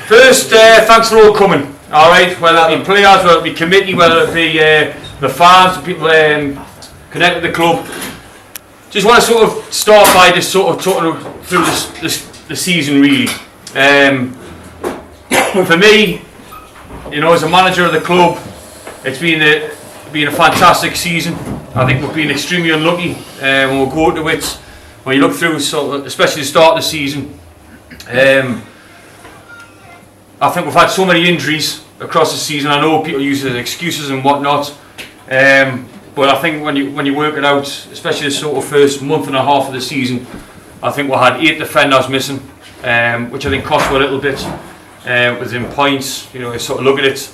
First, thanks for all coming. All right, whether it be players, whether it be committee, whether it be the fans, the people connected with the club. Just want to sort of start by just sort of talking through the season really. For me, you know, as a manager of the club, it's been a fantastic season. I think we've been extremely unlucky when we go to it. When you look through, sort of, especially the start of the season, I think we've had so many injuries across the season. I know people use it as excuses and whatnot, but I think when you work it out, especially the sort of first month and a half of the season, I think we had 8 defenders missing, which I think cost us a little bit within points. You know, you sort of look at it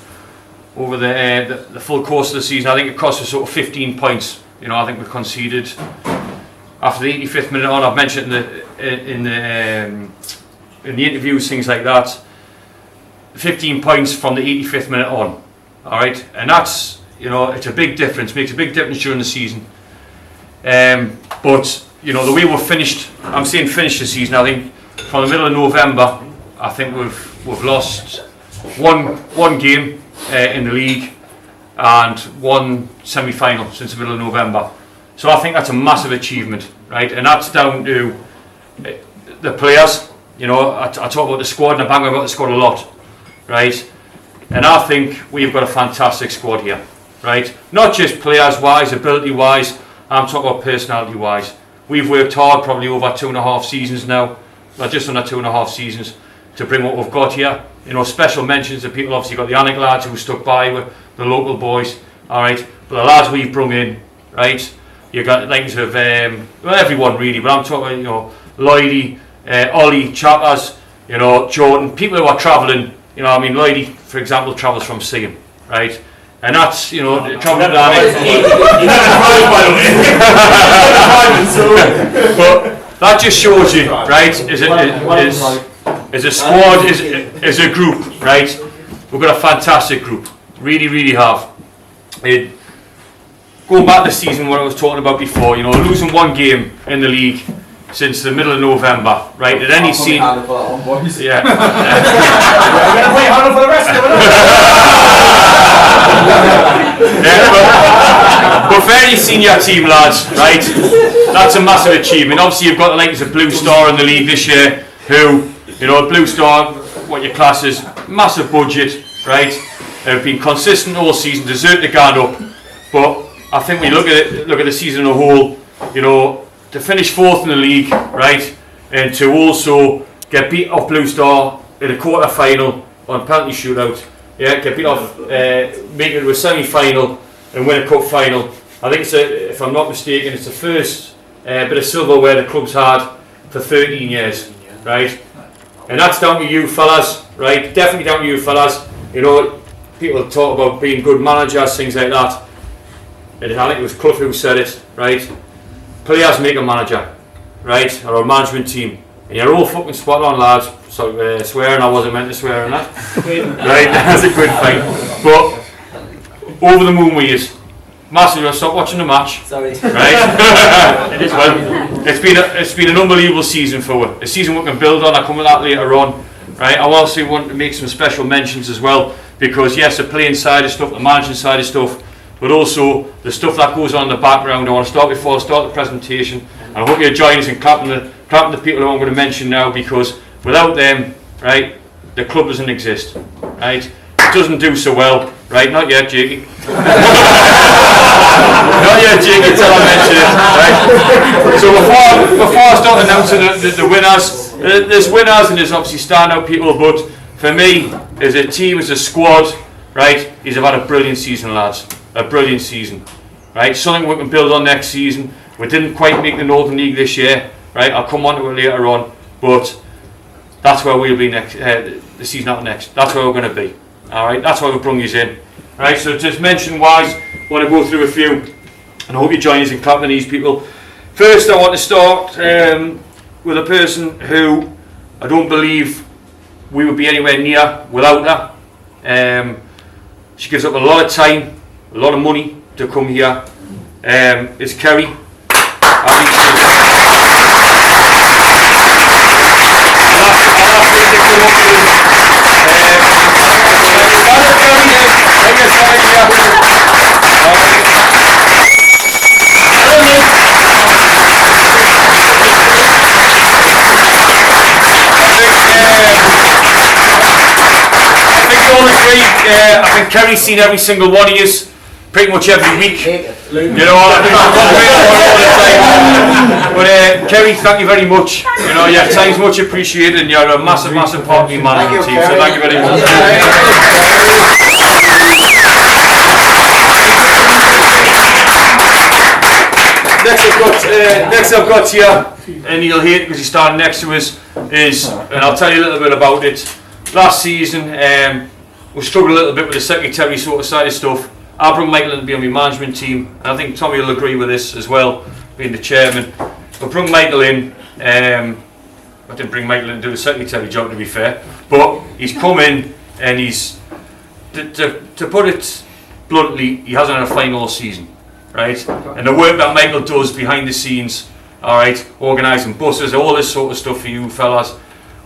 over the full course of the season. I think it cost us sort of 15 points. You know, I think we conceded after the 85th minute on. I've mentioned in the interviews, things like that. 15 points from the 85th minute on, all right, and that's, you know, it's a big difference, makes a big difference during the season. But you know, the way we've finished, I'm saying finished the season, I think from the middle of November, I think we've lost one game in the league and one semi-final since the middle of November. So I think that's a massive achievement, right, and that's down to the players. You know, I talk about the squad and I bang about the squad a lot. Right, and I think we've got a fantastic squad here, right? Not just players-wise, ability-wise, I'm talking about personality-wise. We've worked hard, probably over 2.5 seasons now, or just under 2.5 seasons, to bring what we've got here. You know, special mentions to people. Obviously, got the Alnwick lads who stuck by with the local boys, all right. But the lads we've brought in, right? You got likes of well, everyone really, but I'm talking, you know, Lloydie, Ollie, Chappers, you know, Jordan, people who are travelling. You know, I mean, Lloydie, for example, travels from Seaham, right? And that's, you know, travelling down it. But that just shows you, right? As a squad, as a group, right? We've got a fantastic group, really, really have. Going back to the season, what I was talking about before, you know, losing one game in the league since the middle of November, right? At any scene, yeah. We're going to play harder for the rest of it. But for any senior team, lads, right? That's a massive achievement. Obviously, you've got the likes of Blue Star in the league this year, who, you know, Blue Star, what your class is, massive budget, right? They've been consistent all season, deserve to guard up. But I think when you look at the season as a whole, you know, to finish 4th in the league, right, and to also get beat off Blue Star in a quarter final on penalty shootout, yeah, get beat off, make it to a semi-final and win a cup final. I think it's if I'm not mistaken, it's the first bit of silverware the club's had for 13 years, right? And that's down to you fellas, right? Definitely down to you fellas. You know, people talk about being good managers, things like that. And I think it was Clough who said it, right? Players make a manager, right? Or a management team. And you're all fucking spot on, lads. So swearing, I wasn't meant to swear on that. Right, that's a good thing. But over the moon we is. Massively, I'll stop watching the match. Sorry. Right? It is well. It's been an unbelievable season for us. A season we can build on. I'll come with that later on. Right? I also want to make some special mentions as well, because yes, the playing side of stuff, the managing side of stuff, but also the stuff that goes on in the background. I want to start before I start the presentation, and I hope you join us in clapping the people who I'm going to mention now, because without them, right, the club doesn't exist, right? It doesn't do so well, right? Not yet, Jakey. Not yet, Jakey, until I mention it, right? So before I start announcing the winners, there's winners and there's obviously standout people, but for me, as a team, as a squad, right, is have had a brilliant season, lads. A brilliant season, right? Something we can build on next season. We didn't quite make the Northern League this year, right? I'll come on to it later on, but that's where we'll be next. The season after next. That's where we're going to be. All right. That's why we brought you in, right? So just mention wise, I want to go through a few, and I hope you join us in clapping these people. First, I want to start with a person who I don't believe we would be anywhere near without her. She gives up a lot of time, a lot of money to come here. It's Kerry. I think Kerry's seen every single one of you, pretty much every week. You know, I think I've got all the time. But Kerry, thank you very much. You know, your time's much appreciated, and you're a massive, massive part of the management team. So thank you very much. Next I've got here, and you'll hear it because he's standing next to us, and I'll tell you a little bit about it. Last season, we struggled a little bit with the secretary sort of side of stuff. I brought Michael in to be on my management team, and I think Tommy will agree with this as well, being the chairman. I brought Michael in. I didn't bring Michael in to do the secretary job, to be fair, but he's come in, and he's, to put it bluntly, he hasn't had a fine all season. Right, and the work that Michael does behind the scenes, all right, organising buses, all this sort of stuff for you fellas,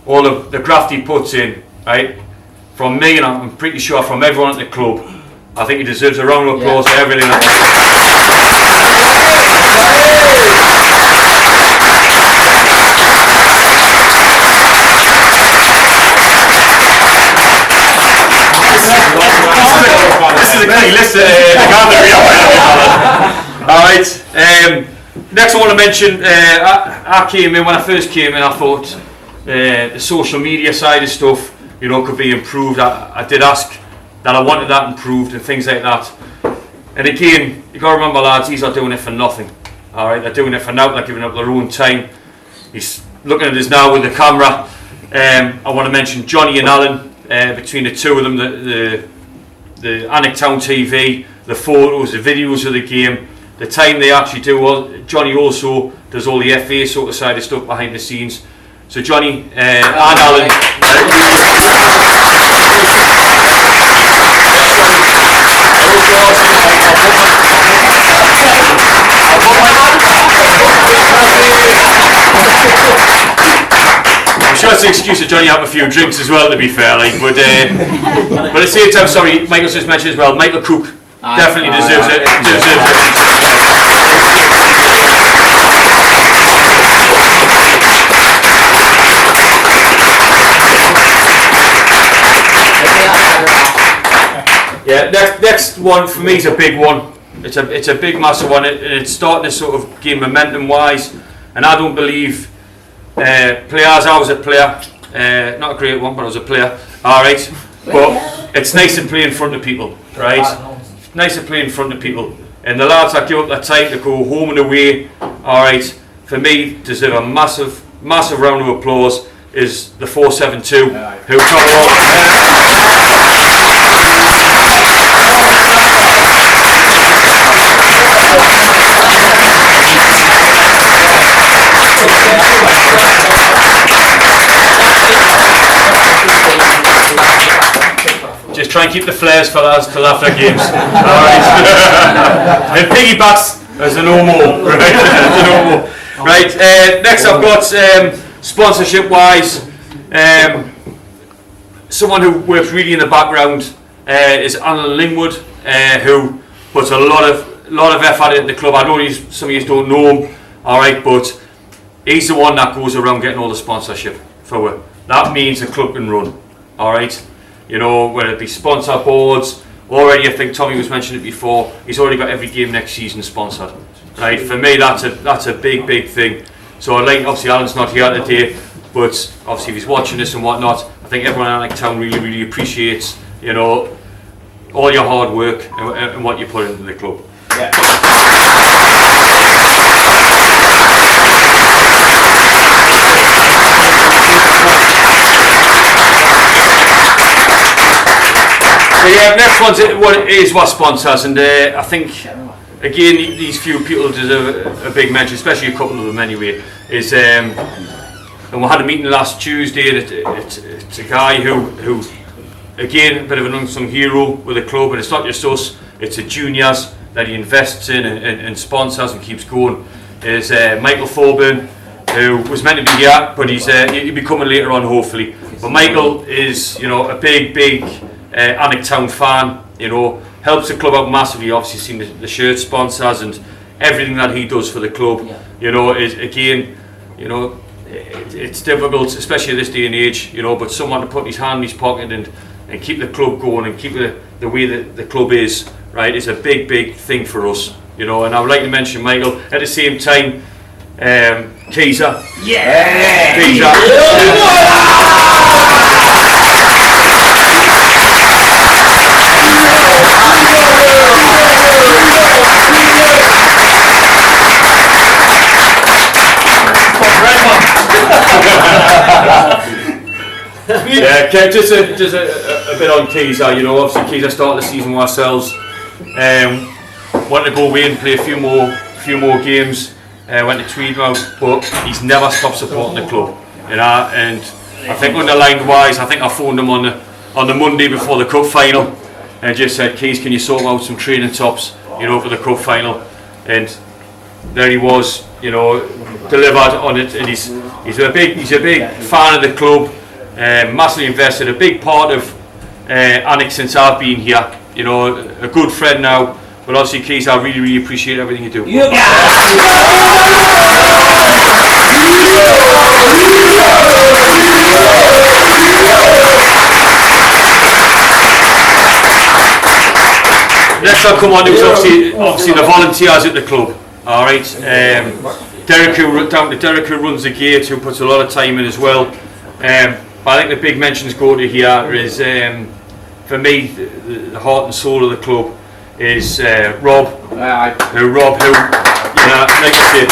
all of the graft he puts in, right, from me and I'm pretty sure from everyone at the club, I think he deserves a round of applause for everything. This is a key list. Alright, next I want to mention, I came in, when I first came in, I thought the social media side of stuff, you know, could be improved. I did ask that I wanted that improved and things like that. And again, you got to remember lads, he's not doing it for nothing. Alright, they're doing it for now, they're giving up their own time. He's looking at us now with the camera. I want to mention Johnny and Alan, between the two of them, the Alnwick Town TV, the photos, the videos of the game, the time they actually do. Johnny also does all the FA sort of side of stuff behind the scenes. So Johnny and Alan. I'm sure it's an excuse that Johnny have a few drinks as well, to be fair, like, but at the same time, sorry, Michael's just mentioned as well, Michael Cook definitely deserves it. Yeah, next one for me is a big one. It's a big massive one, and it's starting to sort of gain momentum wise, and I don't believe players. I was a player, not a great one, but I was a player. All right, but it's nice to play in front of people, right? Nice to play in front of people, and the lads that give up their time to go home and away. All right, for me, deserve a massive round of applause. Is the 472 who cover all. Just try and keep the flares for lads till after games. Alright. And piggybacks as a no more. Right. Next I've got sponsorship wise. Someone who works really in the background is Alan Linwood, who puts a lot of effort into the club. I know some of you don't know him, alright, but he's the one that goes around getting all the sponsorship for it. That means the club can run. Alright. You know, whether it be sponsor boards, already I think Tommy was mentioning it before, he's already got every game next season sponsored. Right, for me that's a big thing. So I'd like, obviously Alan's not here today, but obviously if he's watching this and whatnot, I think everyone in Alnwick Town really appreciates, you know, all your hard work and what you put into the club. Yeah. So yeah, next one's what sponsors, and I think again these few people deserve a big mention, especially a couple of them anyway. Is and we had a meeting last Tuesday. It's a guy who again a bit of an unsung hero with the club, and it's not just us. It's the juniors that he invests in and sponsors and keeps going. Is Michael Thorburn, who was meant to be here, but he'll be coming later on hopefully. But Michael is, you know, a big Alnwick Town fan, you know, helps the club out massively. Obviously seen the shirt sponsors and everything that he does for the club. You know, is again, you know, it's difficult, especially at this day and age, you know, but someone to put his hand in his pocket and and keep the club going and keep the way that the club is, right, is a big thing for us, you know. And I would like to mention, Michael, at the same time, Keezer. Yeah! Yeah, just a bit on Keezer, you know. Obviously Keezer started the season with ourselves, wanted to go away and play a few more games, went to Tweedmouth, but he's never stopped supporting the club, you know. And I think underlined wise, I think I phoned him on the Monday before the cup final and just said, Keys, can you sort out some training tops, you know, for the cup final? And there he was, you know, delivered on it. And he's a big fan of the club, massively invested, a big part of Alnwick since I've been here, you know, a good friend now. But obviously, Keys, I really appreciate everything you do. Next I'll come on to obviously the volunteers at the club. Alright, Derek who runs the gate, who puts a lot of time in as well. But I think the big mentions go to here is, for me, the heart and soul of the club is Rob, who, you know, like I said,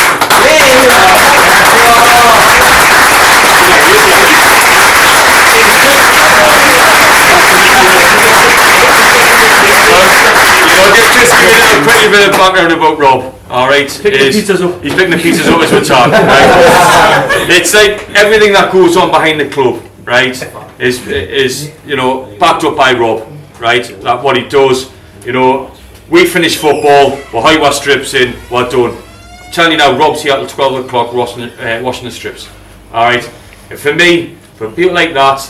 just give me a quick bit of background about Rob. Alright, he's picking the pizzas up as we talk. Right? It's like everything that goes on behind the club, right, is you know, backed up by Rob, right? That what he does, you know. We finish football, we'll hide our strips in, we're done. I'm telling you now, Rob's here till 12 o'clock washing the strips. Alright? And for me, for people like that,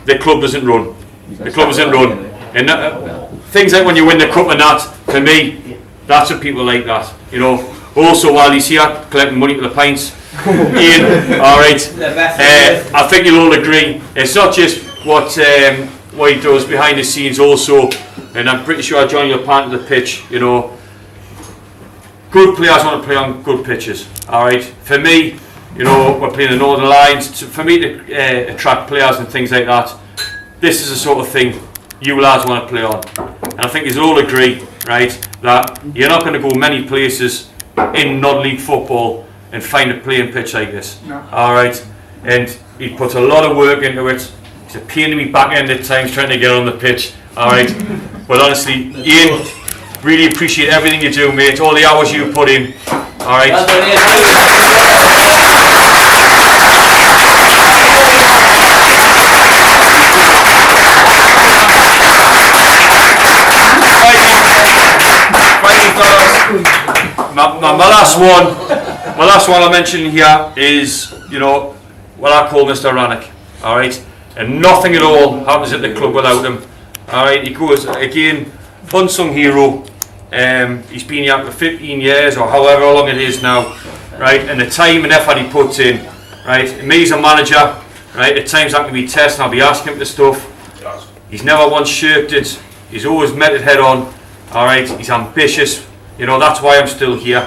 the club doesn't run. The club doesn't run. And things like when you win the cup and that, for me, that's what people like that. You know. Also, while he's here collecting money for the pints, Ian, alright, I think you'll all agree, it's not just what he does behind the scenes also. And I'm pretty sure Johnny will part of the pitch, you know. Good players want to play on good pitches, alright? For me, you know, we're playing the Northern Lions. For me to attract players and things like that, this is the sort of thing you lads want to play on. And I think you'll all agree, right, that you're not going to go many places in non-league football and find a playing pitch like this, alright? And he puts a lot of work into it. It's a pain in the back end at times trying to get on the pitch, alright? But honestly, Ian, really appreciate everything you do, mate. All the hours you put in. All right. My last one I mentioned here is, you know, what I call Mr. Rannick. All right, and nothing at all happens at the club without him. Alright, he goes again, unsung hero. He's been here for 15 years or however long it is now, right? And the time and effort he puts in, right? Me as a manager, right? At times I can be testing, I'll be asking him for stuff. He's never once shirked it. He's always met it head on. Alright, he's ambitious. You know, that's why I'm still here,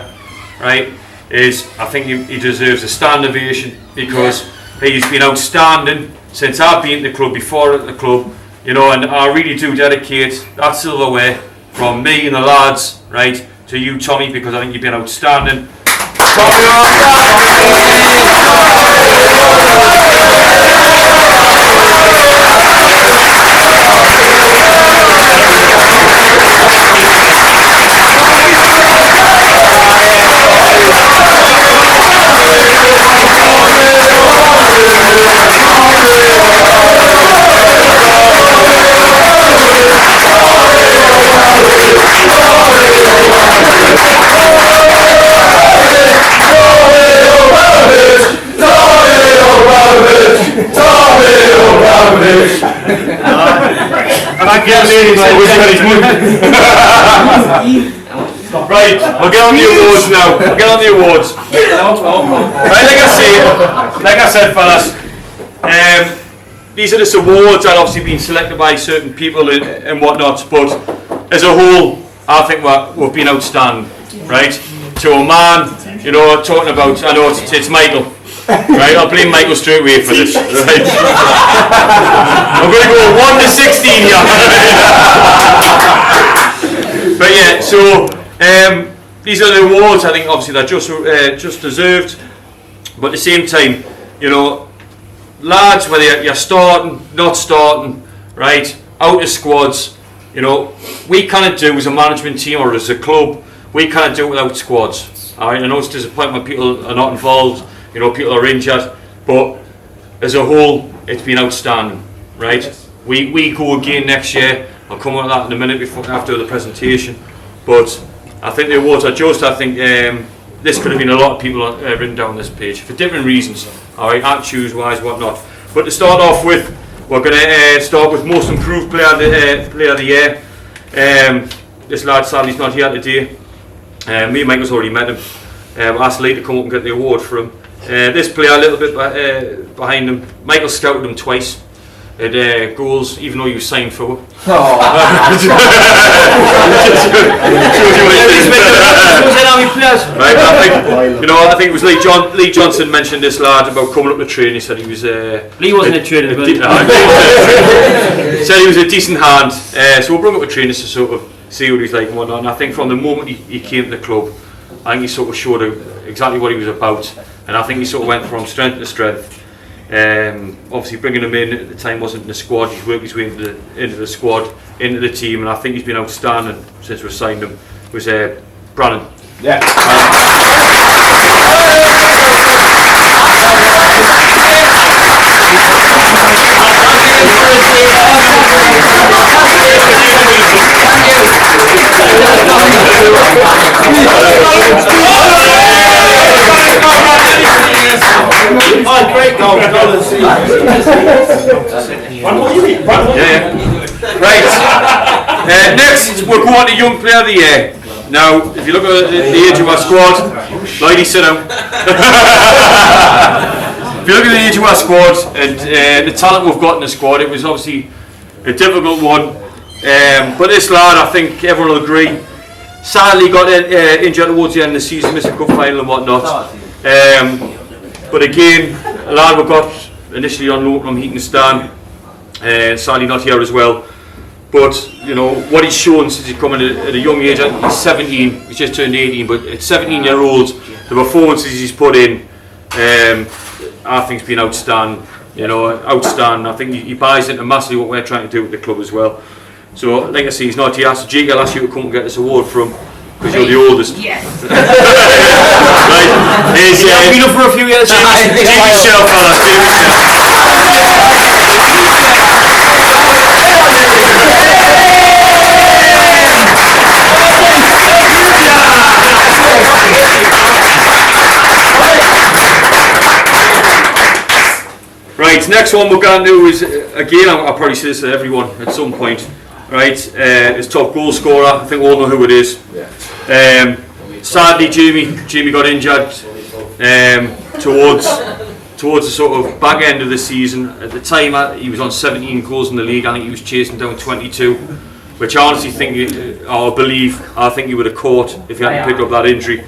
right? I think he deserves a standing ovation because he's been outstanding since I've been at the club, before at the club. You know, and I really do dedicate that silverware from me and the lads, right, to you, Tommy, because I think you've been outstanding. Right, we'll get on the awards now. We'll get on the awards. Right, like I said, fellas, these are just awards that obviously been selected by certain people and whatnot, but as a whole, I think we've been outstanding, right? To a man, you know, talking about, I know it's Michael, right? I'll blame Michael straight away for this, right? I'm going to go 1 to 16 here. But yeah, so these are the awards. I think obviously they're just deserved, but at the same time, you know, lads, whether you're starting, not starting, right, out of squads, you know, we cannot do as a management team or as a club, we cannot do it without squads. All right, I know it's disappointing when people are not involved, you know, people are injured, but as a whole, it's been outstanding, right? We go again next year. I'll come on to that in a minute after the presentation, but I think the awards are just. I think this could have been a lot of people written down this page for different reasons. All right, attitudes wise, whatnot. But to start off with, we're going to start with most improved player of the year. This lad sadly is not here today. Me and Michael's already met him. I asked Lee to come up and get the award for him. This player a little bit behind him. Michael scouted him twice at goals, even though he was signed for him. Right, I think it was Lee Johnson mentioned this lad about coming up to train. He said he was Lee wasn't a trainer, said he was a decent hand. So we'll bring him up to train just to sort of see what he's like and whatnot. And I think from the moment he came to the club, I think he sort of showed exactly what he was about, and I think he sort of went from strength to strength. Obviously bringing him in at the time wasn't in the squad. He's worked his way into the squad, into the team, and I think he's been outstanding since we signed him. Was Brannan. Yeah. Oh, great goal. Right. Next, we'll go on to Young Player of the Year. Now, if you look at the age of our squad, lady, sit down. If you look at the age of our squad and the talent we've got in the squad, it was obviously a difficult one. But this lad, I think everyone will agree, sadly got injured towards the end of the season, missed a cup final and whatnot. But again, a lad we got initially on loan from Heaton, sadly not here as well. But you know what he's shown since he's come in at a young age. He's 17. He's just turned 18. But at 17-year-old, the performances he's put in, I think, has been outstanding. You know, outstanding. I think he buys into massively what we're trying to do with the club as well. So, like I say, he's not here. So, Jake, I'll ask you to come and get this award from, because you're the oldest. Yes. Right. He's been up for a few years. Take yourself, fellas. Take yourself. Right, next one we're going to do is, again, I'll probably say this to everyone at some point, right, it's top goal scorer. I think we all know who it is. Sadly, Jamie got injured towards the sort of back end of the season. At the time, he was on 17 goals in the league. I think he was chasing down 22, which I honestly think, I think he would have caught if he hadn't picked up that injury.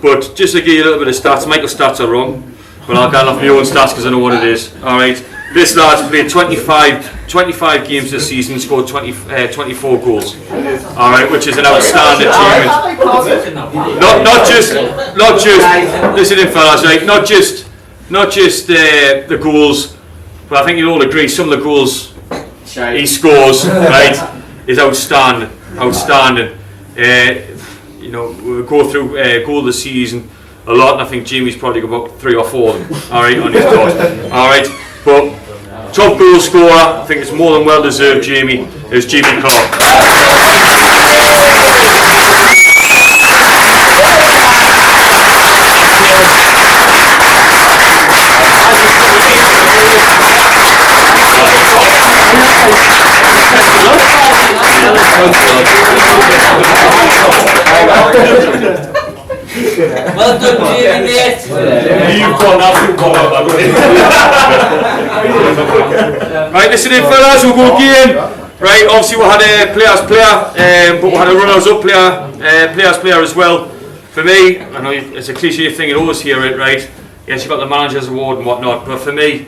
But just to give you a little bit of stats, Michael's stats are wrong. But I'll get off my own stats because I know what it is. Alright, this lad's played 25 games this season and scored 24 goals. Alright, which is an outstanding achievement. Not just listen in fellas, right? Not just the goals, but I think you'll all agree some of the goals he scores, right, is outstanding. You know, we'll go through goal of the season a lot, and I think Jamie's probably got about 3 or 4 of them, alright, on his dot. Alright, but top goal scorer, I think it's more than well deserved, Jamie, is Jamie Clark. Well done, Jamie, mate. You've gone absolute ball, by the way. listen in, fellas, we'll go again. Right, obviously we had a players player, but we had a runners up player, players player as well. For me, I know it's a cliche thing, you always hear it, right? Yes, you've got the manager's award and whatnot, but for me,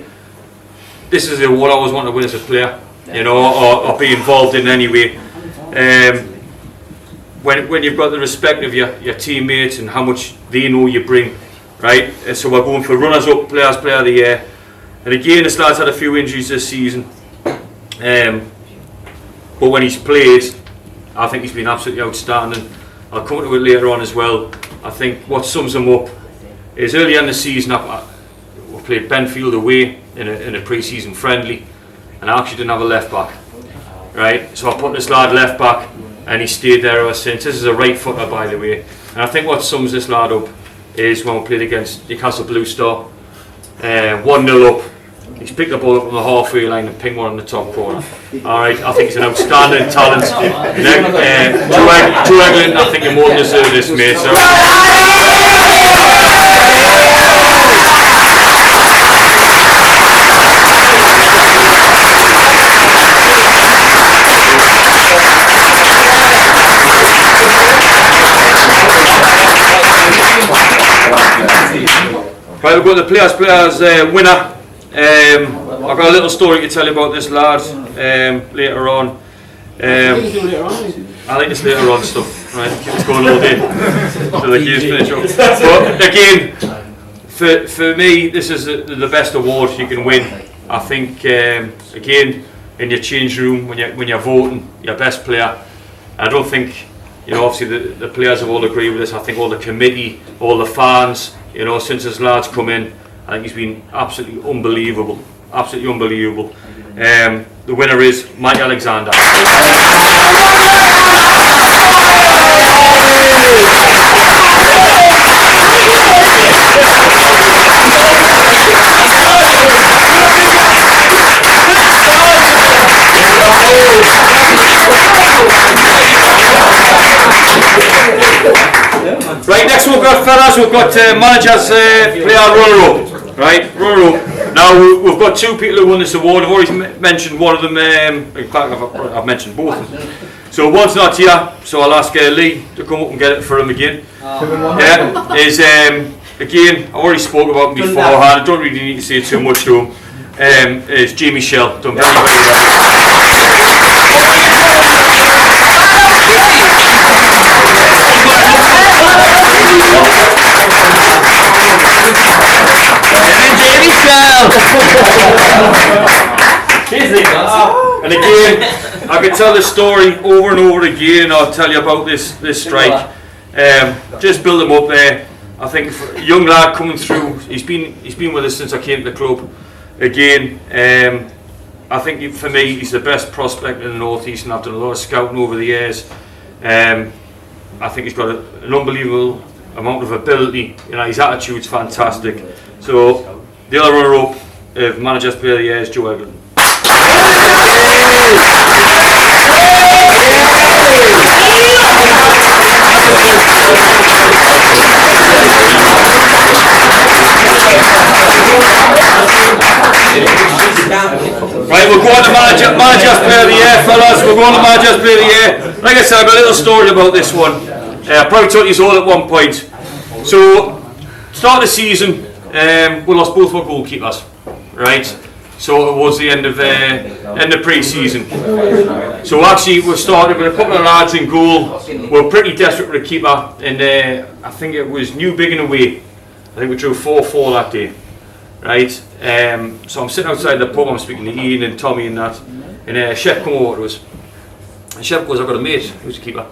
this is the award I always want to win as a player, you know, or be involved in any way. When you've got the respect of your teammates and how much they know you bring, right? And so we're going for runners up, players player of the year. And again, this lad's had a few injuries this season. But when he's played, I think he's been absolutely outstanding. I'll come to it later on as well. I think what sums him up is early in the season, we played Benfield away in a pre-season friendly, and I actually didn't have a left back, right? So I put this lad left back, and he stayed there ever since. This is a right footer, by the way. And I think what sums this lad up is when we played against Newcastle Blue Star, 1-0 up. He's picked the ball up on the halfway line and pinged one in the top corner. Alright, I think he's an outstanding talent. Joe Egland, I think you more than deserve this, mate. So. Right, we've got the players winner. I've got a little story to tell you about this lad later on. I like this later on stuff, right? Keep us going all day till the game's finish up. But again, for me, this is the best award you can win. I think again, in your change room when you're voting your best player, I don't think, you know, obviously the players have all agreed with this. I think all the committee, all the fans, you know, since this lad's come in, I think he's been absolutely unbelievable. Absolutely unbelievable. The winner is Mike Alexander. Right, next we've got fellas, we've got managers player runner-up. Right, runner-up. Now we've got two people who won this award. I've already mentioned one of them. In fact, I've mentioned both of them. So one's not here, so I'll ask Lee to come up and get it for him again. Is again, I already spoke about him beforehand. I don't really need to say too much to him. Is Jamie Shell, done very well. And again, I could tell this story over and over again. I'll tell you about this strike. Just build him up there. I think for a young lad coming through, he's been with us since I came to the club. Again, I think for me he's the best prospect in the North East, and I've done a lot of scouting over the years. I think he's got an unbelievable amount of ability. You know, his attitude's fantastic. So the other runner-up of Managers Player of the Year is Joe Egland. Right, we're going to Managers Player of the Year, fellas. We're going to Managers Player of the Year. Like I said, I've got a little story about this one. I probably told you all at one point. So, start of the season, we lost both our goalkeepers, right? So it was the end of pre-season. So actually we started with a couple of lads in goal. We were pretty desperate for a keeper, and I think it was New Biggin away. I think we drew 4-4 that day, right? So I'm sitting outside the pub, I'm speaking to Ian and Tommy and that, and Shep come over to us. And Shep goes, "I've got a mate who's a keeper."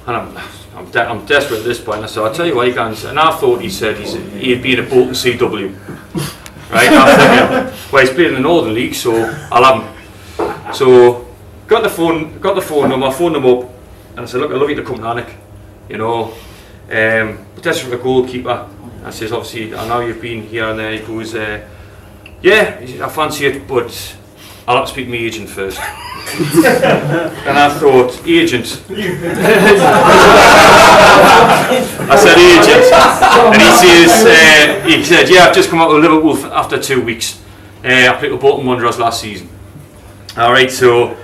And I'm desperate at this point. I said, "I'll tell you what, he can." And I thought he said he'd be in a Bolton CW. Right, I'm thinking, well, he's playing in the Northern League, so I'll have him. So got the phone number, I phoned him up, and I said, "Look, I'd love you to come to Alnwick, you know, desperate for a goalkeeper." I says, "Obviously, I know you've been here and there." He goes, "Yeah, I fancy it, but I'll have to speak to my agent first." And I thought, "Agent?" I said, "Agent." And he said, "Yeah, I've just come out of Liverpool after 2 weeks. I played with Bolton Wanderers last season." All right, so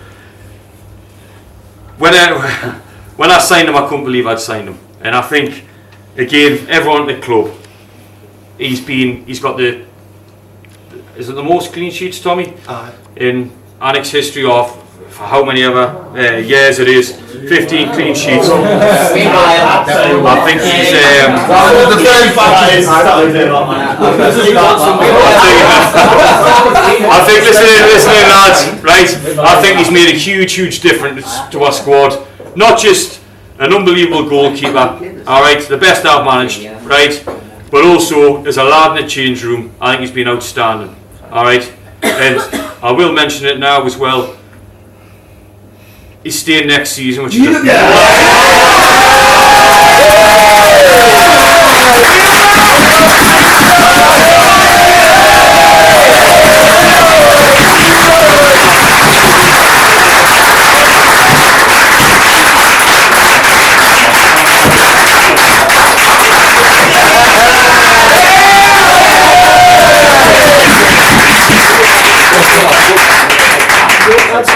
when I signed him, I couldn't believe I'd signed him, and I think again, everyone at the club, he's got the most clean sheets, Tommy, in Alnwick's history of for how many ever years it is, 15 clean sheets. I think he's I think listening lads, right? I think he's made a huge difference to our squad. Not just an unbelievable goalkeeper, all right, the best I've managed, right? But also as a lad in the change room, I think he's been outstanding, all right. And I will mention it now as well. He's staying next season, which is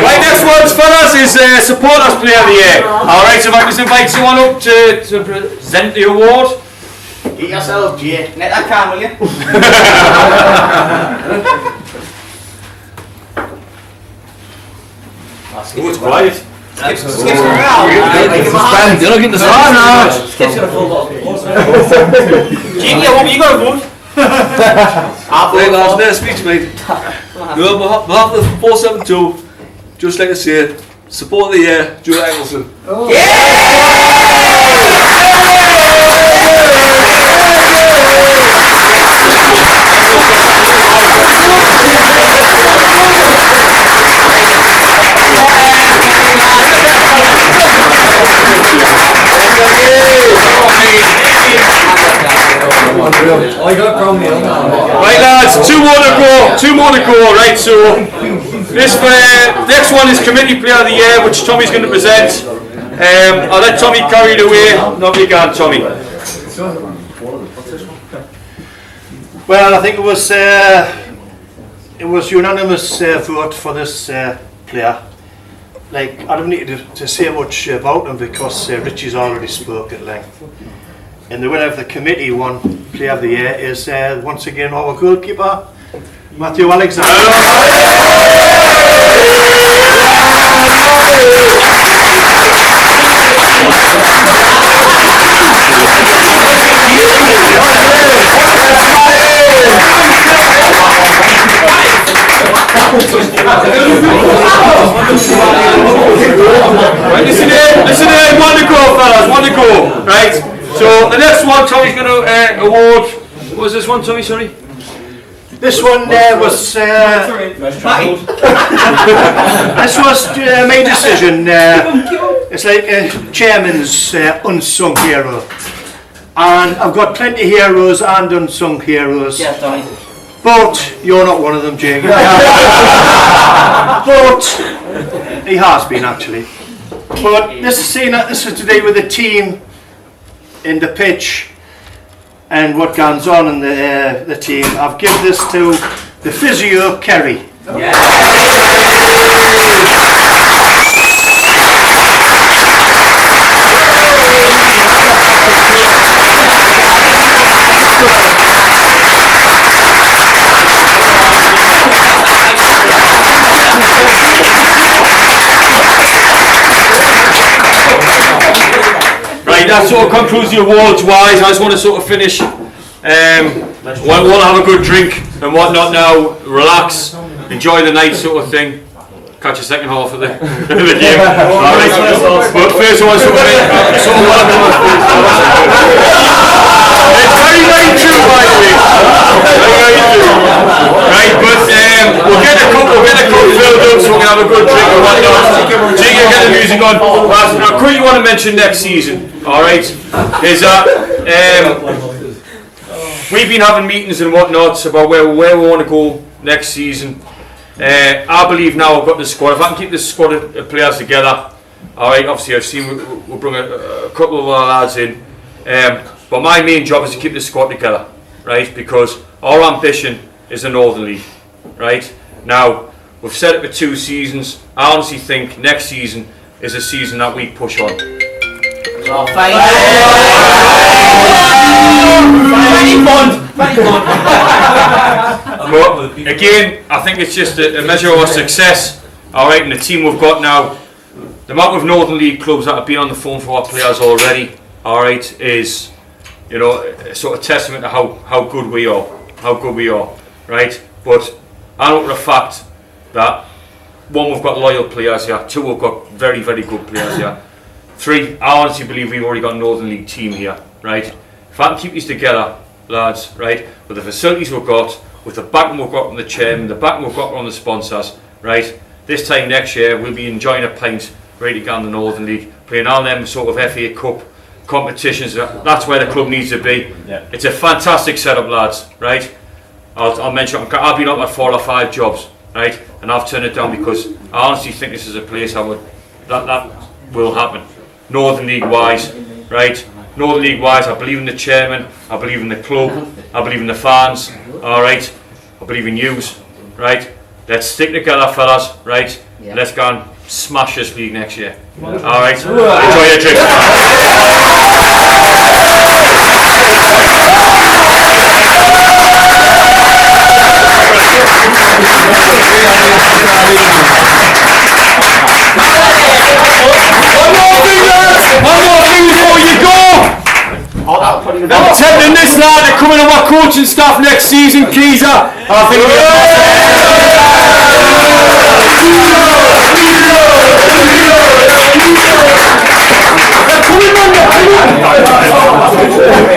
right, next one's for us is Supporters Player of the Year. Alright, so if I can just invite someone up to present the award. Get yourself, Jay. Net that can, will you? Oh, it's quiet. Skip's around. You're not getting the star now. Skip's got a full bottle. Jay, what you got to vote? Right, lads, next speech, mate. No, on behalf of the 472, just like to say, support of the year, Joe Eggleston. Right lads, two more to go, right, so this next one is Committee Player of the Year, which Tommy's going to present. I'll let Tommy carry it away. Not you can, Tommy. Well, I think it was unanimous vote for this player. Like, I don't need to say much about him because Richie's already spoke at length. And the winner of the committee one Player of the Year is once again our goalkeeper, Matthew Alexander. Right, listen here, one to go, fellas, one to go, right? So the next one, Tommy's going to award. What was this one, Tommy? Sorry. This one was this was my decision. It's like a chairman's unsung hero, and I've got plenty of heroes and unsung heroes. Yeah, Tommy. But you're not one of them, Jake. But he has been actually. But this is to do with the team in the pitch and what goes on in the team. I've given this to the physio, Kerry. Right, that sort of concludes the awards wise. I just want to sort of finish. We'll have a good drink and whatnot now, relax, enjoy the night sort of thing. Catch a second half of the game. Alright. But first I want to sort of it's very true, by the way. Very true. Right, but we'll get the cup filled up so we can have a good drink and whatnot. Jake, get the music on. Now, quick, you want to mention next season, alright, is that we've been having meetings and whatnot about where we want to go next season. I believe now I've got the squad. If I can keep this squad of players together, alright, obviously I've seen we'll bring a couple of our lads in, but my main job is to keep this squad together, right, because our ambition is the Northern League, right. Now, We've set it for 2 seasons. I honestly think next season is a season that we push on. Oh, thank But again, I think it's just a measure of our success. Alright, and the team we've got now, the amount of Northern League clubs that have been on the phone for our players already, alright, is, you know, a sort of testament to how good we are. Right? But I know for a fact that 1, we've got loyal players here, 2, we've got very, very good players here. 3, I honestly believe we've already got a Northern League team here, right? If I can keep these together, lads, right, with the facilities we've got, with the backing we've got from the chairman, the backing we've got from the sponsors, right, this time next year we'll be enjoying a pint ready to go in the Northern League, playing all them sort of FA Cup competitions. That's where the club needs to be. Yeah. It's a fantastic setup, lads, right? I'll mention, I've been up at 4 or 5 jobs, right, and I've turned it down because I honestly think this is a place that will happen. Northern League wise, right? Northern League wise, I believe in the chairman, I believe in the club, I believe in the fans, alright? I believe in yous, right? Let's stick together, fellas, right? Yeah. Let's go and smash this league next year. Alright? Enjoy your trip. One more thing before you go! I'm telling this lad to come in on my coaching staff next season, Keezer. I think